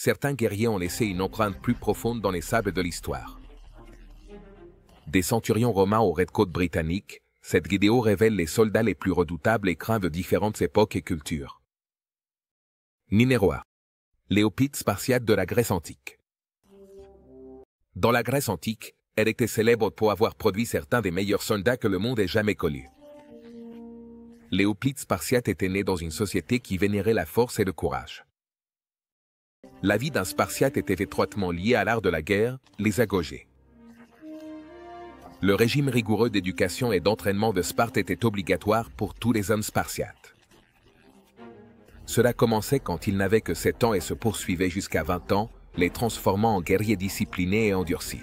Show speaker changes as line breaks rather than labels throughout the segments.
certains guerriers ont laissé une empreinte plus profonde dans les sables de l'histoire. Des centurions romains aux redcoats britanniques, cette vidéo révèle les soldats les plus redoutables et craints de différentes époques et cultures. Numéro 1. Léopide spartiate de la Grèce antique. Dans la Grèce antique, elle était célèbre pour avoir produit certains des meilleurs soldats que le monde ait jamais connus. Léopide spartiate était né dans une société qui vénérait la force et le courage. La vie d'un spartiate était étroitement liée à l'art de la guerre, les agogées. Le régime rigoureux d'éducation et d'entraînement de Sparte était obligatoire pour tous les hommes spartiates. Cela commençait quand ils n'avaient que 7 ans et se poursuivait jusqu'à 20 ans, les transformant en guerriers disciplinés et endurcis.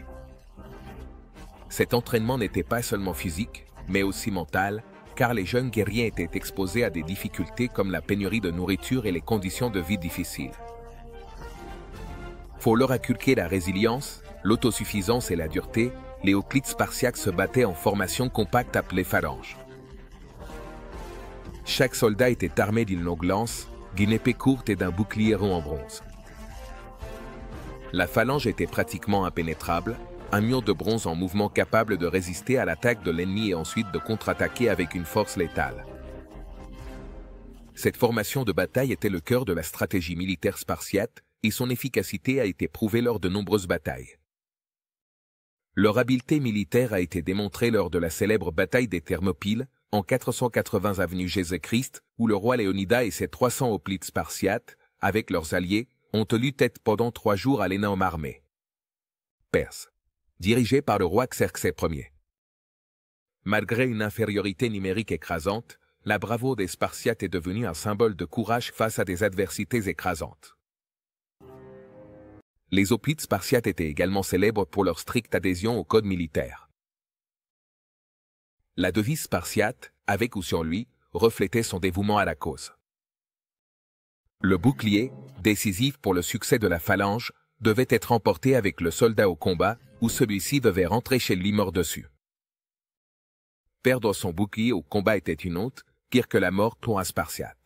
Cet entraînement n'était pas seulement physique, mais aussi mental, car les jeunes guerriers étaient exposés à des difficultés comme la pénurie de nourriture et les conditions de vie difficiles. Pour leur inculquer la résilience, l'autosuffisance et la dureté, les hoplites spartiates se battaient en formation compacte appelée phalange. Chaque soldat était armé d'une longue lance, d'une épée courte et d'un bouclier rond en bronze. La phalange était pratiquement impénétrable, un mur de bronze en mouvement capable de résister à l'attaque de l'ennemi et ensuite de contre-attaquer avec une force létale. Cette formation de bataille était le cœur de la stratégie militaire spartiate et son efficacité a été prouvée lors de nombreuses batailles. Leur habileté militaire a été démontrée lors de la célèbre bataille des Thermopyles, en 480 avenue Jésus-Christ, où le roi Léonidas et ses 300 hoplites spartiates, avec leurs alliés, ont tenu tête pendant 3 jours à l'énorme armée perse, dirigée par le roi Xerxès Ier. Malgré une infériorité numérique écrasante, la bravoure des Spartiates est devenue un symbole de courage face à des adversités écrasantes. Les hoplites spartiates étaient également célèbres pour leur stricte adhésion au code militaire. La devise spartiate, avec ou sur lui, reflétait son dévouement à la cause. Le bouclier, décisif pour le succès de la phalange, devait être emporté avec le soldat au combat, ou celui-ci devait rentrer chez lui mort dessus. Perdre son bouclier au combat était une honte, pire que la mort pour un Spartiate.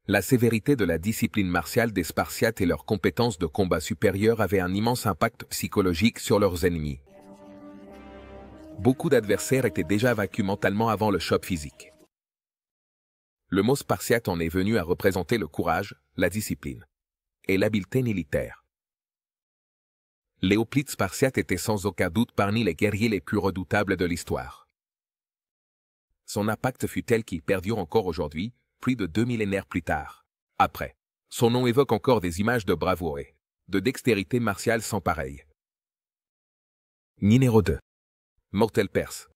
La sévérité de la discipline martiale des Spartiates et leur compétence de combat supérieure avaient un immense impact psychologique sur leurs ennemis. Beaucoup d'adversaires étaient déjà vaincus mentalement avant le choc physique. Le mot spartiate en est venu à représenter le courage, la discipline et l'habileté militaire. Les hoplites spartiates étaient sans aucun doute parmi les guerriers les plus redoutables de l'histoire. Son impact fut tel qu'il perdure encore aujourd'hui, plus de 2 millénaires plus tard. Après, son nom évoque encore des images de bravoure et de dextérité martiale sans pareil. Numéro 2. Mortels perses.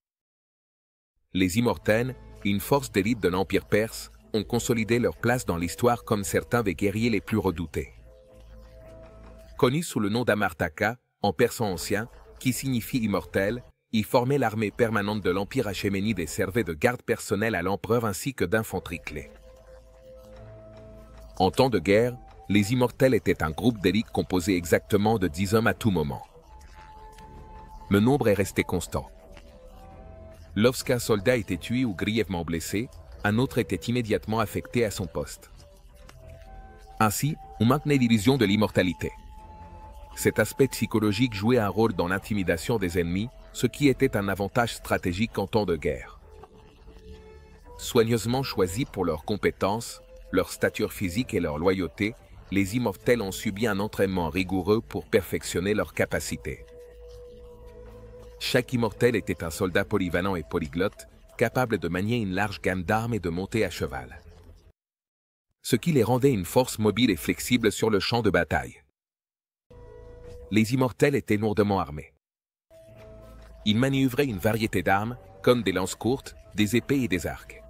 Les Immortels, une force d'élite de l'Empire perse, ont consolidé leur place dans l'histoire comme certains des guerriers les plus redoutés. Connus sous le nom d'Amartaka, en persan ancien, qui signifie immortel, ils formaient l'armée permanente de l'Empire achéménide et servaient de garde personnelle à l'empereur ainsi que d'infanterie clé. En temps de guerre, les Immortels étaient un groupe d'élite composé exactement de 10 hommes à tout moment. Le nombre est resté constant. Lorsqu'un soldat était tué ou grièvement blessé, un autre était immédiatement affecté à son poste. Ainsi, on maintenait l'illusion de l'immortalité. Cet aspect psychologique jouait un rôle dans l'intimidation des ennemis, ce qui était un avantage stratégique en temps de guerre. Soigneusement choisis pour leurs compétences, leur stature physique et leur loyauté, les Immortels ont subi un entraînement rigoureux pour perfectionner leurs capacités. Chaque Immortel était un soldat polyvalent et polyglotte, capable de manier une large gamme d'armes et de monter à cheval. Ce qui les rendait une force mobile et flexible sur le champ de bataille. Les Immortels étaient lourdement armés. Ils manœuvraient une variété d'armes, comme des lances courtes, des épées et des arcs.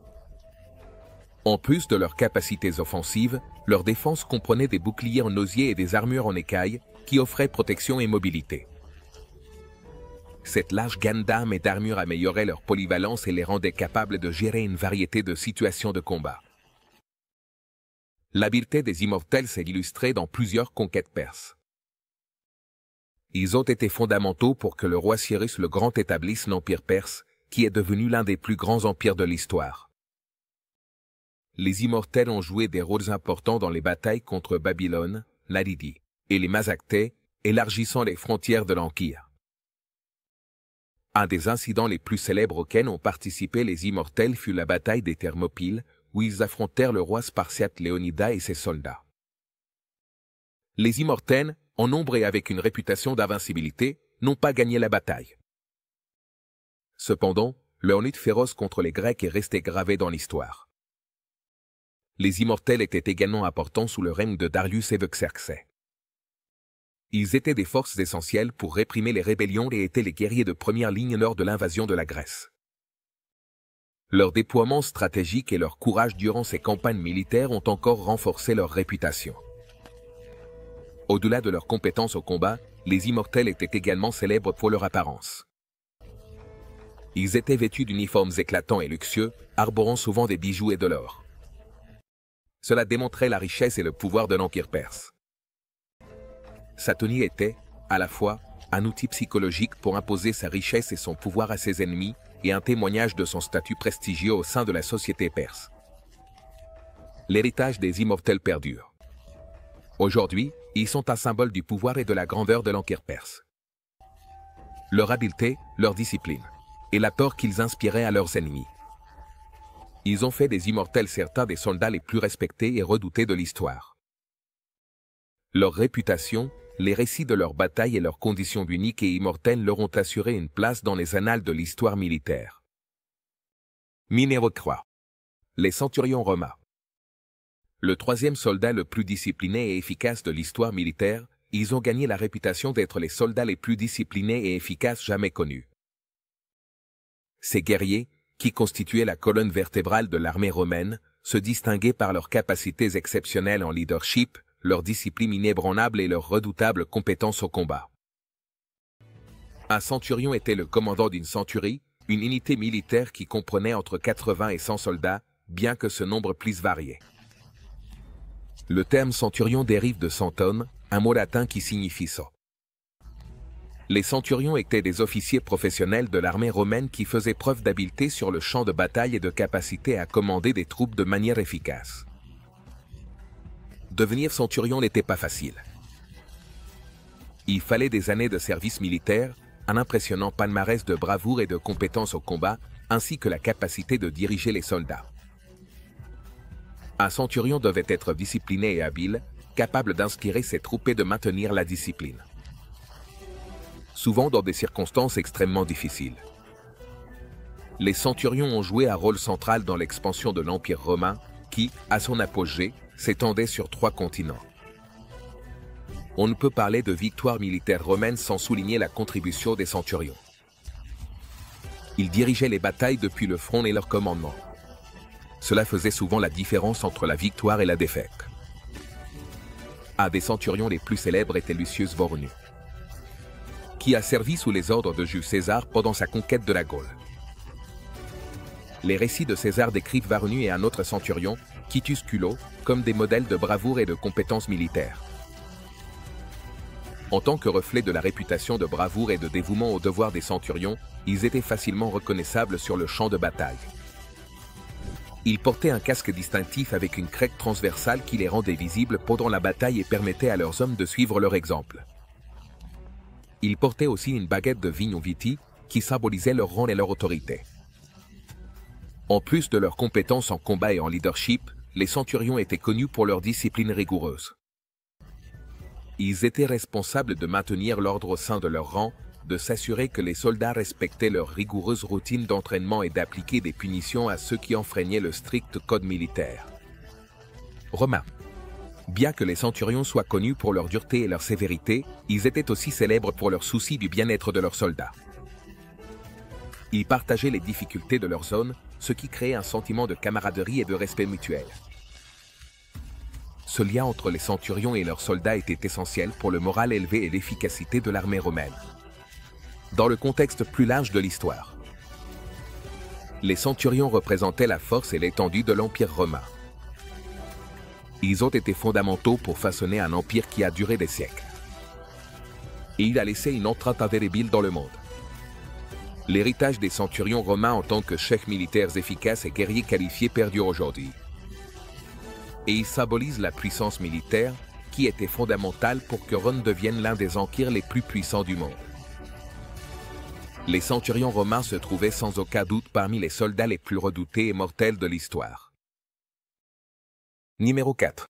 En plus de leurs capacités offensives, leur défense comprenait des boucliers en osier et des armures en écailles, qui offraient protection et mobilité. Cette large gamme d'armes et d'armures améliorait leur polyvalence et les rendait capables de gérer une variété de situations de combat. L'habileté des Immortels s'est illustrée dans plusieurs conquêtes perses. Ils ont été fondamentaux pour que le roi Cyrus le Grand établisse l'Empire perse, qui est devenu l'un des plus grands empires de l'histoire. les immortels ont joué des rôles importants dans les batailles contre Babylone, la Lydie et les Mazactais, élargissant les frontières de l'Empire. Un des incidents les plus célèbres auxquels ont participé les immortels fut la bataille des Thermopyles, où ils affrontèrent le roi spartiate Léonidas et ses soldats. Les immortels, en nombre et avec une réputation d'invincibilité, n'ont pas gagné la bataille. Cependant, leur lutte féroce contre les Grecs est restée gravée dans l'histoire. Les immortels étaient également importants sous le règne de Darius et Xerxès. Ils étaient des forces essentielles pour réprimer les rébellions et étaient les guerriers de première ligne lors de l'invasion de la Grèce. Leur déploiement stratégique et leur courage durant ces campagnes militaires ont encore renforcé leur réputation. Au-delà de leurs compétences au combat, les immortels étaient également célèbres pour leur apparence. Ils étaient vêtus d'uniformes éclatants et luxueux, arborant souvent des bijoux et de l'or. Cela démontrait la richesse et le pouvoir de l'Empire perse. Sa tenue était, à la fois, un outil psychologique pour imposer sa richesse et son pouvoir à ses ennemis, et un témoignage de son statut prestigieux au sein de la société perse. L'héritage des immortels perdure. Aujourd'hui, ils sont un symbole du pouvoir et de la grandeur de l'Empire perse. Leur habileté, leur discipline, et la peur qu'ils inspiraient à leurs ennemis. Ils ont fait des immortels certains des soldats les plus respectés et redoutés de l'histoire. Leur réputation, les récits de leurs batailles et leurs conditions uniques et immortelles leur ont assuré une place dans les annales de l'histoire militaire. Numéro 3. Les centurions romains. Le troisième soldat le plus discipliné et efficace de l'histoire militaire, ils ont gagné la réputation d'être les soldats les plus disciplinés et efficaces jamais connus. Ces guerriers, qui constituaient la colonne vertébrale de l'armée romaine, se distinguaient par leurs capacités exceptionnelles en leadership, leur discipline inébranlable et leur redoutable compétence au combat. Un centurion était le commandant d'une centurie, une unité militaire qui comprenait entre 80 et 100 soldats, bien que ce nombre puisse varier. Le terme centurion dérive de centum, un mot latin qui signifie 100. Les centurions étaient des officiers professionnels de l'armée romaine qui faisaient preuve d'habileté sur le champ de bataille et de capacité à commander des troupes de manière efficace. Devenir centurion n'était pas facile. Il fallait des années de service militaire, un impressionnant palmarès de bravoure et de compétences au combat, ainsi que la capacité de diriger les soldats. Un centurion devait être discipliné et habile, capable d'inspirer ses troupes et de maintenir la discipline. Souvent dans des circonstances extrêmement difficiles. Les centurions ont joué un rôle central dans l'expansion de l'Empire romain, qui, à son apogée, s'étendait sur 3 continents. On ne peut parler de victoire militaire romaine sans souligner la contribution des centurions. Ils dirigeaient les batailles depuis le front et leur commandement. Cela faisait souvent la différence entre la victoire et la défaite. Un des centurions les plus célèbres était Lucius Vornus, qui a servi sous les ordres de Jules César pendant sa conquête de la Gaule. Les récits de César décrivent Varnus et un autre centurion, Quintus Culo, comme des modèles de bravoure et de compétences militaires. En tant que reflet de la réputation de bravoure et de dévouement aux devoirs des centurions, ils étaient facilement reconnaissables sur le champ de bataille. Ils portaient un casque distinctif avec une crête transversale qui les rendait visibles pendant la bataille et permettait à leurs hommes de suivre leur exemple. Ils portaient aussi une baguette de vigne ou viti, qui symbolisait leur rang et leur autorité. En plus de leurs compétences en combat et en leadership, les centurions étaient connus pour leur discipline rigoureuse. Ils étaient responsables de maintenir l'ordre au sein de leur rang, de s'assurer que les soldats respectaient leur rigoureuse routine d'entraînement et d'appliquer des punitions à ceux qui enfreignaient le strict code militaire. Romains. Bien que les centurions soient connus pour leur dureté et leur sévérité, ils étaient aussi célèbres pour leur souci du bien-être de leurs soldats. Ils partageaient les difficultés de leur zone, ce qui créait un sentiment de camaraderie et de respect mutuel. Ce lien entre les centurions et leurs soldats était essentiel pour le moral élevé et l'efficacité de l'armée romaine. Dans le contexte plus large de l'histoire, les centurions représentaient la force et l'étendue de l'Empire romain. Ils ont été fondamentaux pour façonner un empire qui a duré des siècles. Et il a laissé une empreinte indélébile dans le monde. L'héritage des centurions romains en tant que chefs militaires efficaces et guerriers qualifiés perdure aujourd'hui. et il symbolise la puissance militaire qui était fondamentale pour que Rome devienne l'un des empires les plus puissants du monde. Les centurions romains se trouvaient sans aucun doute parmi les soldats les plus redoutés et mortels de l'histoire. Numéro 4.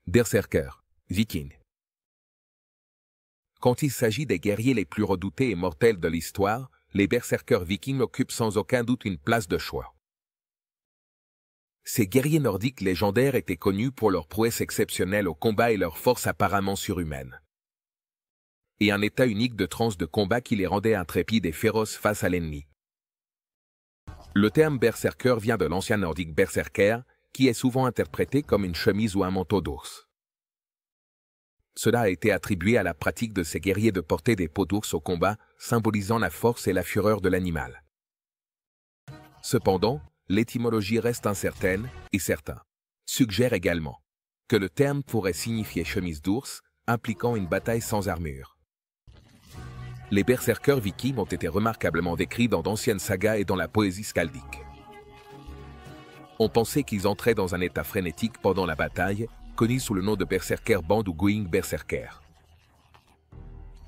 Berserkers, Vikings. Quand il s'agit des guerriers les plus redoutés et mortels de l'histoire, les berserkers vikings occupent sans aucun doute une place de choix. Ces guerriers nordiques légendaires étaient connus pour leur prouesse exceptionnelle au combat et leur force apparemment surhumaine. Et un état unique de transe de combat qui les rendait intrépides et féroces face à l'ennemi. Le terme berserker vient de l'ancien nordique berserker, qui est souvent interprété comme une chemise ou un manteau d'ours. Cela a été attribué à la pratique de ces guerriers de porter des peaux d'ours au combat, symbolisant la force et la fureur de l'animal. Cependant, l'étymologie reste incertaine, et certains suggèrent également que le terme pourrait signifier chemise d'ours, impliquant une bataille sans armure. Les berserkers vikings ont été remarquablement décrits dans d'anciennes sagas et dans la poésie skaldique. On pensait qu'ils entraient dans un état frénétique pendant la bataille, connu sous le nom de berserker band ou going berserker.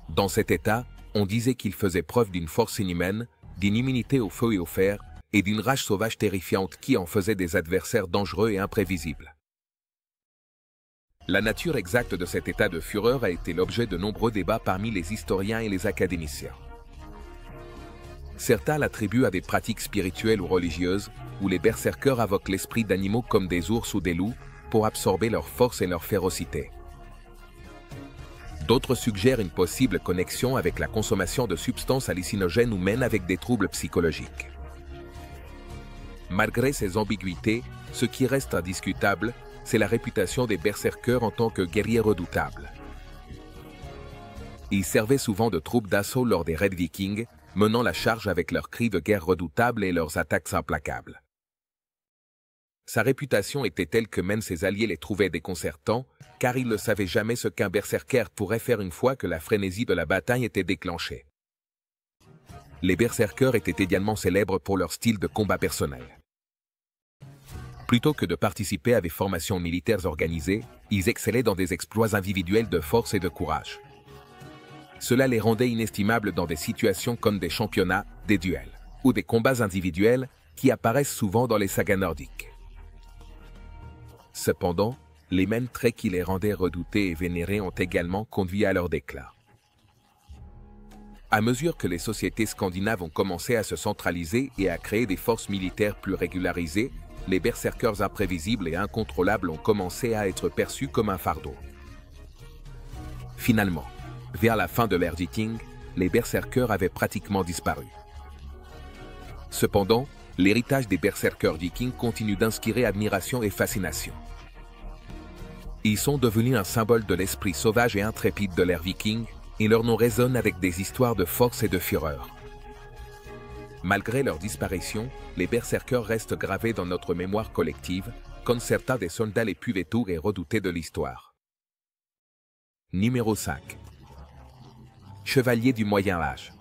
Dans cet état, on disait qu'ils faisaient preuve d'une force inhumaine, d'une immunité au feu et au fer, et d'une rage sauvage terrifiante qui en faisait des adversaires dangereux et imprévisibles. La nature exacte de cet état de fureur a été l'objet de nombreux débats parmi les historiens et les académiciens. Certains l'attribuent à des pratiques spirituelles ou religieuses, où les berserkers invoquent l'esprit d'animaux comme des ours ou des loups, pour absorber leur force et leur férocité. D'autres suggèrent une possible connexion avec la consommation de substances hallucinogènes ou même avec des troubles psychologiques. Malgré ces ambiguïtés, ce qui reste indiscutable, c'est la réputation des berserkers en tant que guerriers redoutables. Ils servaient souvent de troupes d'assaut lors des raids vikings, menant la charge avec leurs cris de guerre redoutables et leurs attaques implacables. Sa réputation était telle que même ses alliés les trouvaient déconcertants, car ils ne savaient jamais ce qu'un berserker pourrait faire une fois que la frénésie de la bataille était déclenchée. Les berserkers étaient également célèbres pour leur style de combat personnel. Plutôt que de participer à des formations militaires organisées, ils excellaient dans des exploits individuels de force et de courage. Cela les rendait inestimables dans des situations comme des championnats, des duels, ou des combats individuels qui apparaissent souvent dans les sagas nordiques. Cependant, les mêmes traits qui les rendaient redoutés et vénérés ont également conduit à leur déclin. À mesure que les sociétés scandinaves ont commencé à se centraliser et à créer des forces militaires plus régularisées, les berserkers imprévisibles et incontrôlables ont commencé à être perçus comme un fardeau. Finalement, vers la fin de l'ère viking, les berserkers avaient pratiquement disparu. Cependant, l'héritage des berserkers vikings continue d'inspirer admiration et fascination. Ils sont devenus un symbole de l'esprit sauvage et intrépide de l'ère viking, et leur nom résonne avec des histoires de force et de fureur. Malgré leur disparition, les berserkers restent gravés dans notre mémoire collective, comme certains des soldats les plus vétours et redoutés de l'histoire. Numéro 5. Chevaliers du Moyen Âge.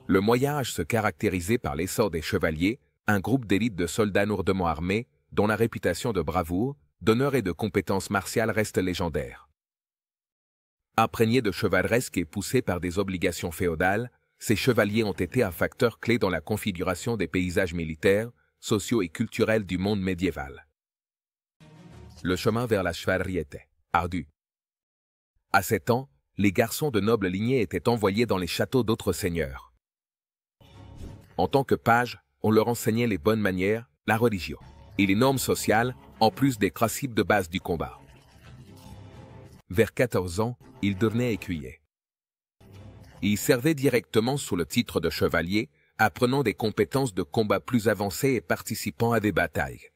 Le Moyen Âge se caractérisait par l'essor des chevaliers, un groupe d'élite de soldats lourdement armés, dont la réputation de bravoure, d'honneur et de compétences martiales reste légendaire. Imprégnés de chevaleresque et poussés par des obligations féodales, ces chevaliers ont été un facteur clé dans la configuration des paysages militaires, sociaux et culturels du monde médiéval. Le chemin vers la chevalerie était ardu. À 7 ans, les garçons de nobles lignées étaient envoyés dans les châteaux d'autres seigneurs. En tant que pages, on leur enseignait les bonnes manières, la religion et les normes sociales, en plus des principes de base du combat. Vers 14 ans, ils devenaient écuyers. Ils servaient directement sous le titre de chevalier, apprenant des compétences de combat plus avancées et participant à des batailles.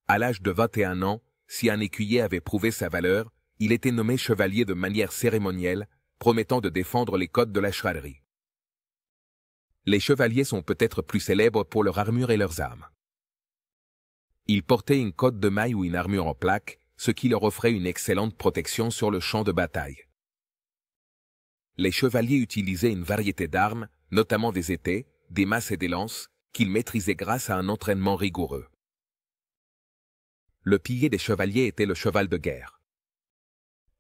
À l'âge de 21 ans, si un écuyer avait prouvé sa valeur, il était nommé chevalier de manière cérémonielle, promettant de défendre les codes de la chevalerie. Les chevaliers sont peut-être plus célèbres pour leur armure et leurs armes. Ils portaient une cotte de mailles ou une armure en plaque, ce qui leur offrait une excellente protection sur le champ de bataille. Les chevaliers utilisaient une variété d'armes, notamment des épées, des masses et des lances, qu'ils maîtrisaient grâce à un entraînement rigoureux. Le pilier des chevaliers était le cheval de guerre.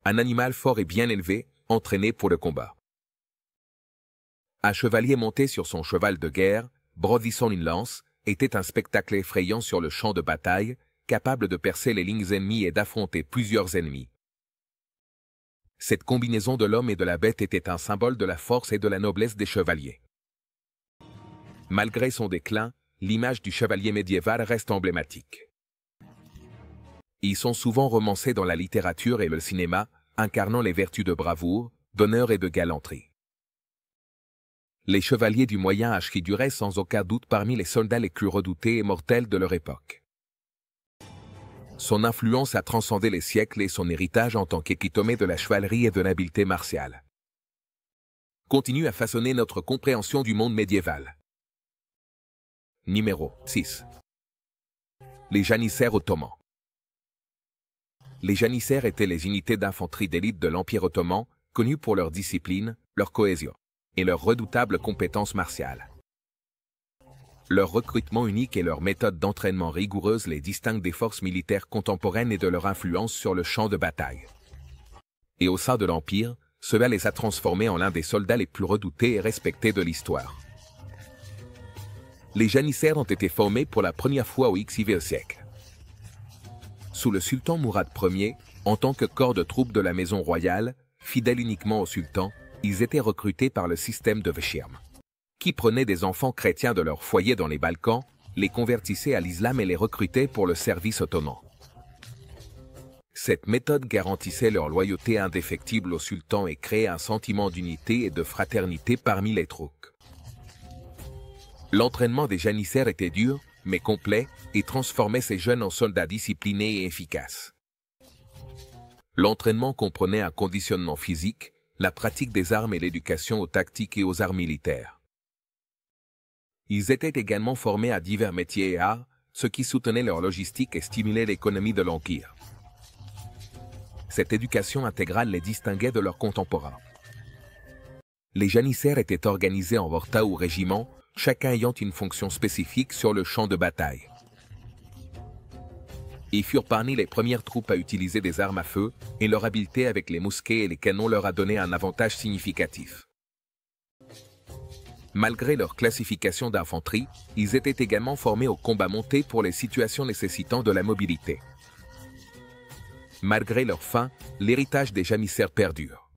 Un animal fort et bien élevé, entraîné pour le combat. Un chevalier monté sur son cheval de guerre, brandissant une lance, était un spectacle effrayant sur le champ de bataille, capable de percer les lignes ennemies et d'affronter plusieurs ennemis. Cette combinaison de l'homme et de la bête était un symbole de la force et de la noblesse des chevaliers. Malgré son déclin, l'image du chevalier médiéval reste emblématique. Ils sont souvent romancés dans la littérature et le cinéma, incarnant les vertus de bravoure, d'honneur et de galanterie. Les chevaliers du Moyen Âge figuraient sans aucun doute parmi les soldats les plus redoutés et mortels de leur époque. Son influence a transcendé les siècles et son héritage en tant qu'épitomé de la chevalerie et de l'habileté martiale continue à façonner notre compréhension du monde médiéval. Numéro 6. Les janissaires ottomans. Les janissaires étaient les unités d'infanterie d'élite de l'Empire ottoman, connues pour leur discipline, leur cohésion et leurs redoutables compétences martiales. Leur recrutement unique et leur méthode d'entraînement rigoureuse les distinguent des forces militaires contemporaines et de leur influence sur le champ de bataille. Et au sein de l'Empire, cela les a transformés en l'un des soldats les plus redoutés et respectés de l'histoire. Les janissaires ont été formés pour la première fois au XIe siècle. Sous le sultan Mourad Ier, en tant que corps de troupes de la maison royale, fidèles uniquement au sultan, ils étaient recrutés par le système de Veshirm, qui prenait des enfants chrétiens de leur foyer dans les Balkans, les convertissait à l'islam et les recrutait pour le service ottoman. Cette méthode garantissait leur loyauté indéfectible au sultan et créait un sentiment d'unité et de fraternité parmi les troupes. L'entraînement des janissaires était dur, mais complet, et transformait ces jeunes en soldats disciplinés et efficaces. L'entraînement comprenait un conditionnement physique, la pratique des armes et l'éducation aux tactiques et aux arts militaires. Ils étaient également formés à divers métiers et arts, ce qui soutenait leur logistique et stimulait l'économie de l'Empire. Cette éducation intégrale les distinguait de leurs contemporains. Les janissaires étaient organisés en horta ou régiments, chacun ayant une fonction spécifique sur le champ de bataille. Ils furent parmi les premières troupes à utiliser des armes à feu, et leur habileté avec les mousquets et les canons leur a donné un avantage significatif. Malgré leur classification d'infanterie, ils étaient également formés au combat monté pour les situations nécessitant de la mobilité. Malgré leur faim, l'héritage des janissaires perdure.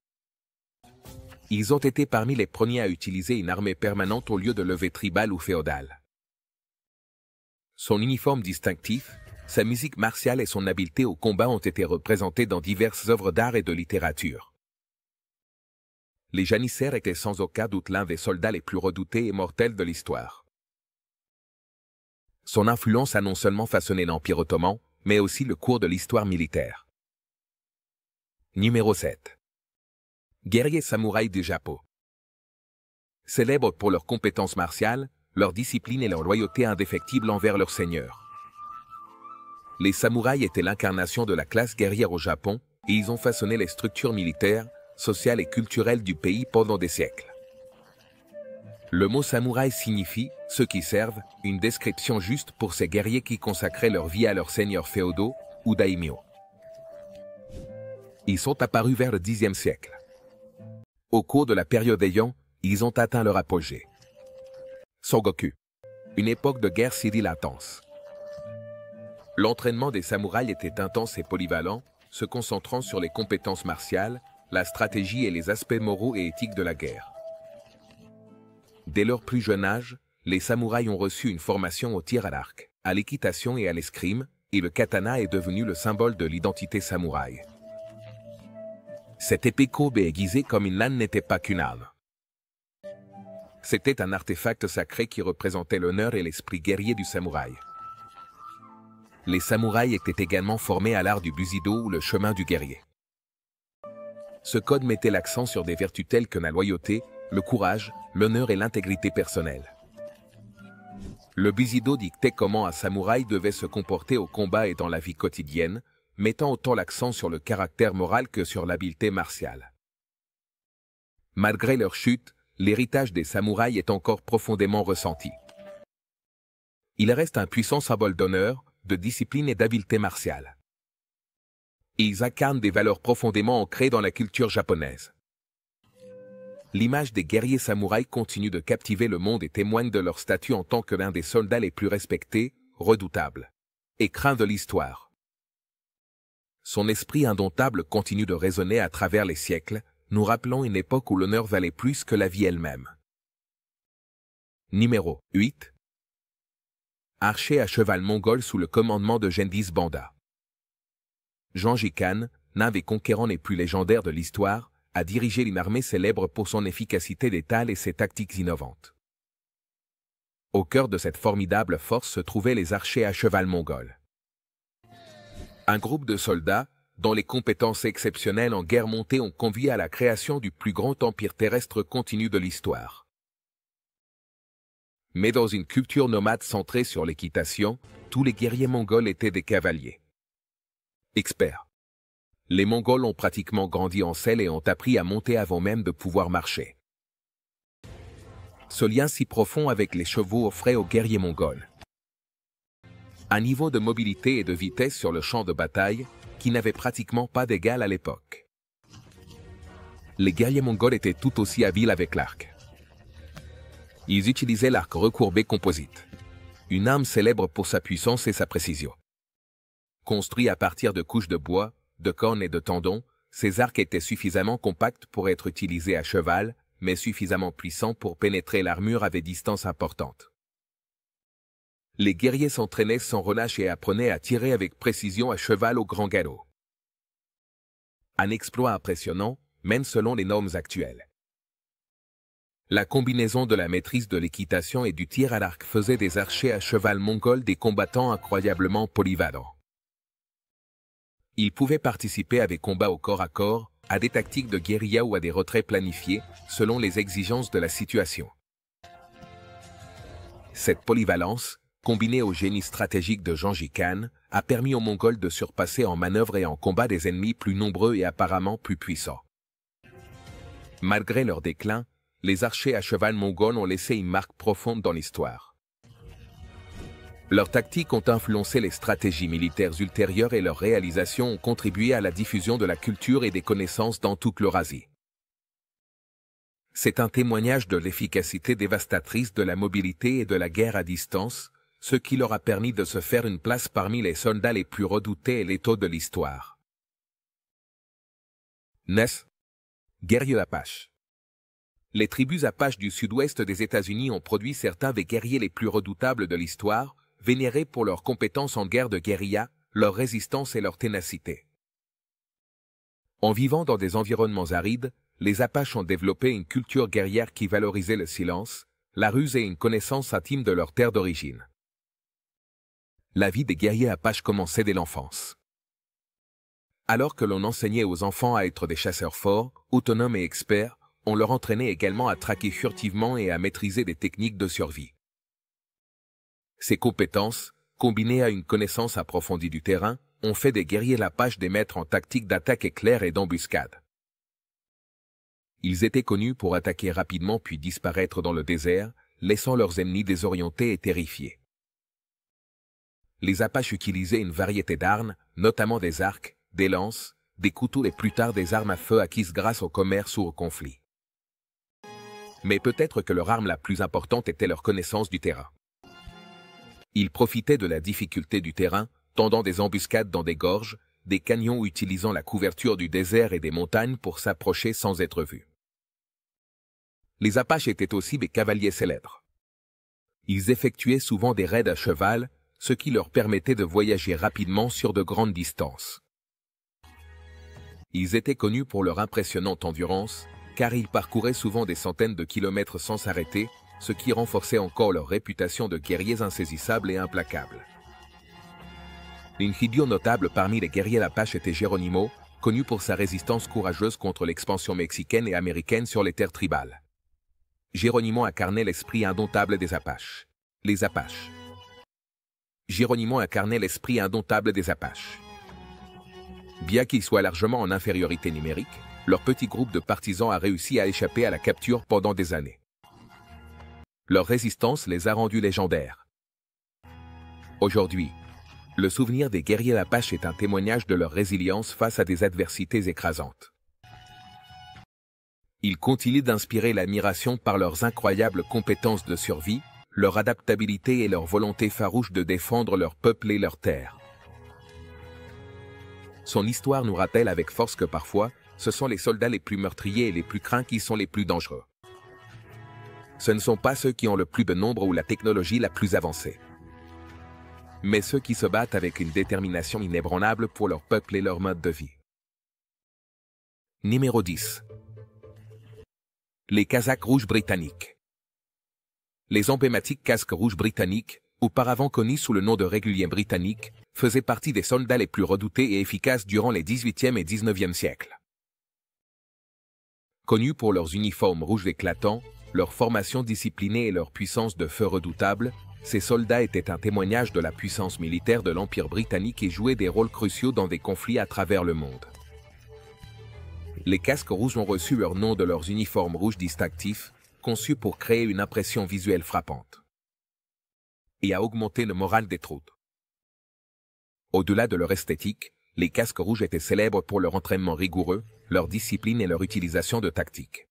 Ils ont été parmi les premiers à utiliser une armée permanente au lieu de levée tribale ou féodale. Son uniforme distinctif, sa musique martiale et son habileté au combat ont été représentés dans diverses œuvres d'art et de littérature. Les janissaires étaient sans aucun doute l'un des soldats les plus redoutés et mortels de l'histoire. Son influence a non seulement façonné l'Empire ottoman, mais aussi le cours de l'histoire militaire. Numéro 7. Guerriers samouraïs du Japon. Célèbres pour leurs compétences martiales, leur discipline et leur loyauté indéfectible envers leur seigneur. Les samouraïs étaient l'incarnation de la classe guerrière au Japon, et ils ont façonné les structures militaires, sociales et culturelles du pays pendant des siècles. Le mot samouraï signifie « ceux qui servent », une description juste pour ces guerriers qui consacraient leur vie à leurs seigneurs féodaux ou daimyo. Ils sont apparus vers le Xe siècle. Au cours de la période Heian, ils ont atteint leur apogée. Sengoku. Une époque de guerre civile intense. L'entraînement des samouraïs était intense et polyvalent, se concentrant sur les compétences martiales, la stratégie et les aspects moraux et éthiques de la guerre. Dès leur plus jeune âge, les samouraïs ont reçu une formation au tir à l'arc, à l'équitation et à l'escrime, et le katana est devenu le symbole de l'identité samouraï. Cette épée courbe et aiguisée comme une lame n'était pas qu'une arme. C'était un artefact sacré qui représentait l'honneur et l'esprit guerrier du samouraï. Les samouraïs étaient également formés à l'art du bushido ou le chemin du guerrier. Ce code mettait l'accent sur des vertus telles que la loyauté, le courage, l'honneur et l'intégrité personnelle. Le bushido dictait comment un samouraï devait se comporter au combat et dans la vie quotidienne, mettant autant l'accent sur le caractère moral que sur l'habileté martiale. Malgré leur chute, l'héritage des samouraïs est encore profondément ressenti. Il reste un puissant symbole d'honneur, de discipline et d'habileté martiale. Ils incarnent des valeurs profondément ancrées dans la culture japonaise. L'image des guerriers samouraïs continue de captiver le monde et témoigne de leur statut en tant que l'un des soldats les plus respectés, redoutables et craints de l'histoire. Son esprit indomptable continue de résonner à travers les siècles, nous rappelant une époque où l'honneur valait plus que la vie elle-même. Numéro 8. Archer à cheval mongol sous le commandement de Genghis Banda. Gengis Khan, l'un des conquérants les plus légendaires de l'histoire, a dirigé une armée célèbre pour son efficacité létale et ses tactiques innovantes. Au cœur de cette formidable force se trouvaient les archers à cheval mongols. Un groupe de soldats, dont les compétences exceptionnelles en guerre montée ont conduit à la création du plus grand empire terrestre continu de l'histoire. Mais dans une culture nomade centrée sur l'équitation, tous les guerriers mongols étaient des cavaliers. Experts. Les Mongols ont pratiquement grandi en selle et ont appris à monter avant même de pouvoir marcher. Ce lien si profond avec les chevaux offrait aux guerriers mongols un niveau de mobilité et de vitesse sur le champ de bataille qui n'avait pratiquement pas d'égal à l'époque. Les guerriers mongols étaient tout aussi habiles avec l'arc. Ils utilisaient l'arc recourbé composite, une arme célèbre pour sa puissance et sa précision. Construit à partir de couches de bois, de cornes et de tendons, ces arcs étaient suffisamment compacts pour être utilisés à cheval, mais suffisamment puissants pour pénétrer l'armure à des distances importantes. Les guerriers s'entraînaient sans relâche et apprenaient à tirer avec précision à cheval au grand galop. Un exploit impressionnant, même selon les normes actuelles. La combinaison de la maîtrise de l'équitation et du tir à l'arc faisait des archers à cheval mongols des combattants incroyablement polyvalents. Ils pouvaient participer à des combats au corps à corps, à des tactiques de guérilla ou à des retraits planifiés, selon les exigences de la situation. Cette polyvalence, combinée au génie stratégique de Gengis Khan, a permis aux Mongols de surpasser en manœuvre et en combat des ennemis plus nombreux et apparemment plus puissants. Malgré leur déclin, les archers à cheval mongols ont laissé une marque profonde dans l'histoire. Leurs tactiques ont influencé les stratégies militaires ultérieures et leurs réalisations ont contribué à la diffusion de la culture et des connaissances dans toute l'Eurasie. C'est un témoignage de l'efficacité dévastatrice de la mobilité et de la guerre à distance, ce qui leur a permis de se faire une place parmi les soldats les plus redoutés et létaux de l'histoire. Ness. Guerriers Apaches. Les tribus Apaches du sud-ouest des États-Unis ont produit certains des guerriers les plus redoutables de l'histoire, vénérés pour leurs compétences en guerre de guérilla, leur résistance et leur ténacité. En vivant dans des environnements arides, les Apaches ont développé une culture guerrière qui valorisait le silence, la ruse et une connaissance intime de leur terre d'origine. La vie des guerriers Apaches commençait dès l'enfance. Alors que l'on enseignait aux enfants à être des chasseurs forts, autonomes et experts, on leur entraînait également à traquer furtivement et à maîtriser des techniques de survie. Ces compétences, combinées à une connaissance approfondie du terrain, ont fait des guerriers Apaches des maîtres en tactique d'attaque éclair et d'embuscade. Ils étaient connus pour attaquer rapidement puis disparaître dans le désert, laissant leurs ennemis désorientés et terrifiés. Les Apaches utilisaient une variété d'armes, notamment des arcs, des lances, des couteaux et plus tard des armes à feu acquises grâce au commerce ou au conflit. Mais peut-être que leur arme la plus importante était leur connaissance du terrain. Ils profitaient de la difficulté du terrain, tendant des embuscades dans des gorges, des canyons utilisant la couverture du désert et des montagnes pour s'approcher sans être vus. Les Apaches étaient aussi des cavaliers célèbres. Ils effectuaient souvent des raids à cheval, ce qui leur permettait de voyager rapidement sur de grandes distances. Ils étaient connus pour leur impressionnante endurance, car ils parcouraient souvent des centaines de kilomètres sans s'arrêter, ce qui renforçait encore leur réputation de guerriers insaisissables et implacables. Une figure notable parmi les guerriers Apaches était Geronimo, connu pour sa résistance courageuse contre l'expansion mexicaine et américaine sur les terres tribales. Geronimo incarnait l'esprit indomptable des Apaches. Les Apaches. Geronimo incarnait l'esprit indomptable des Apaches. Bien qu'ils soient largement en infériorité numérique, leur petit groupe de partisans a réussi à échapper à la capture pendant des années. Leur résistance les a rendus légendaires. Aujourd'hui, Le souvenir des guerriers Apaches est un témoignage de leur résilience face à des adversités écrasantes. Ils continuent d'inspirer l'admiration par leurs incroyables compétences de survie, leur adaptabilité et leur volonté farouche de défendre leur peuple et leurs terres. Son histoire nous rappelle avec force que parfois, ce sont les soldats les plus meurtriers et les plus craints qui sont les plus dangereux. Ce ne sont pas ceux qui ont le plus de nombre ou la technologie la plus avancée, mais ceux qui se battent avec une détermination inébranlable pour leur peuple et leur mode de vie. Numéro 10. Les Casaques rouges britanniques. Les emblématiques casques rouges britanniques, auparavant connus sous le nom de réguliers britanniques, faisaient partie des soldats les plus redoutés et efficaces durant les XVIIIe et XIXe siècles. Connus pour leurs uniformes rouges éclatants, leur formation disciplinée et leur puissance de feu redoutable, ces soldats étaient un témoignage de la puissance militaire de l'Empire britannique et jouaient des rôles cruciaux dans des conflits à travers le monde. Les casques rouges ont reçu leur nom de leurs uniformes rouges distinctifs, conçus pour créer une impression visuelle frappante et à augmenter le moral des troupes. Au-delà de leur esthétique, les casques rouges étaient célèbres pour leur entraînement rigoureux, leur discipline et leur utilisation de tactiques,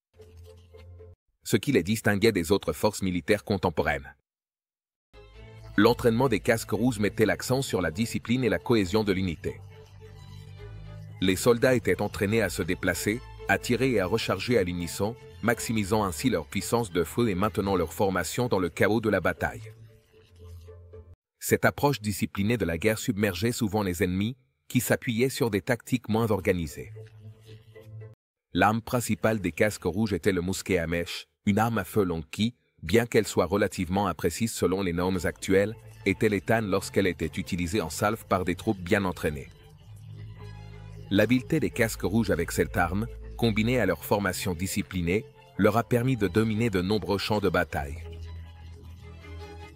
ce qui les distinguait des autres forces militaires contemporaines. L'entraînement des casques rouges mettait l'accent sur la discipline et la cohésion de l'unité. Les soldats étaient entraînés à se déplacer, à tirer et à recharger à l'unisson, maximisant ainsi leur puissance de feu et maintenant leur formation dans le chaos de la bataille. Cette approche disciplinée de la guerre submergeait souvent les ennemis, qui s'appuyaient sur des tactiques moins organisées. L'arme principale des casques rouges était le mousquet à mèche, une arme à feu long qui, bien qu'elle soit relativement imprécise selon les normes actuelles, était létale lorsqu'elle était utilisée en salve par des troupes bien entraînées. L'habileté des casques rouges avec cette arme, combinée à leur formation disciplinée, leur a permis de dominer de nombreux champs de bataille.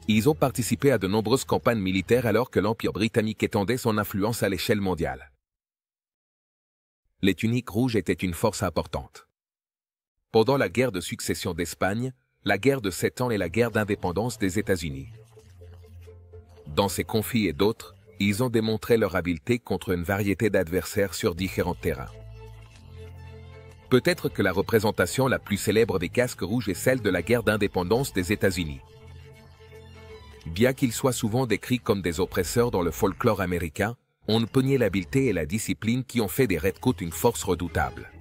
Ils ont participé à de nombreuses campagnes militaires alors que l'Empire britannique étendait son influence à l'échelle mondiale. Les tuniques rouges étaient une force importante. Pendant la guerre de succession d'Espagne, la guerre de 7 ans et la guerre d'indépendance des États-Unis. Dans ces conflits et d'autres, ils ont démontré leur habileté contre une variété d'adversaires sur différents terrains. Peut-être que la représentation la plus célèbre des casques rouges est celle de la guerre d'indépendance des États-Unis. Bien qu'ils soient souvent décrits comme des oppresseurs dans le folklore américain, on ne peut nier l'habileté et la discipline qui ont fait des Redcoats une force redoutable.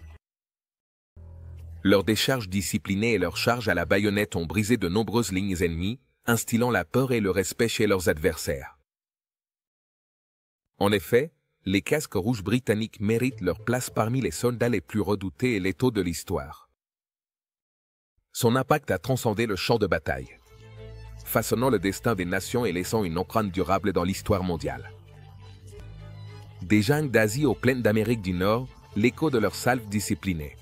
Leurs décharges disciplinées et leurs charges à la baïonnette ont brisé de nombreuses lignes ennemies, instillant la peur et le respect chez leurs adversaires. En effet, les casques rouges britanniques méritent leur place parmi les soldats les plus redoutés et létaux de l'histoire. Son impact a transcendé le champ de bataille, façonnant le destin des nations et laissant une empreinte durable dans l'histoire mondiale. Des jungles d'Asie aux plaines d'Amérique du Nord, l'écho de leur salve disciplinée.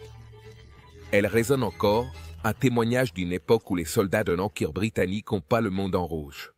Elle résonne encore, un témoignage d'une époque où les soldats de l'Empire britannique ont peint le monde en rouge.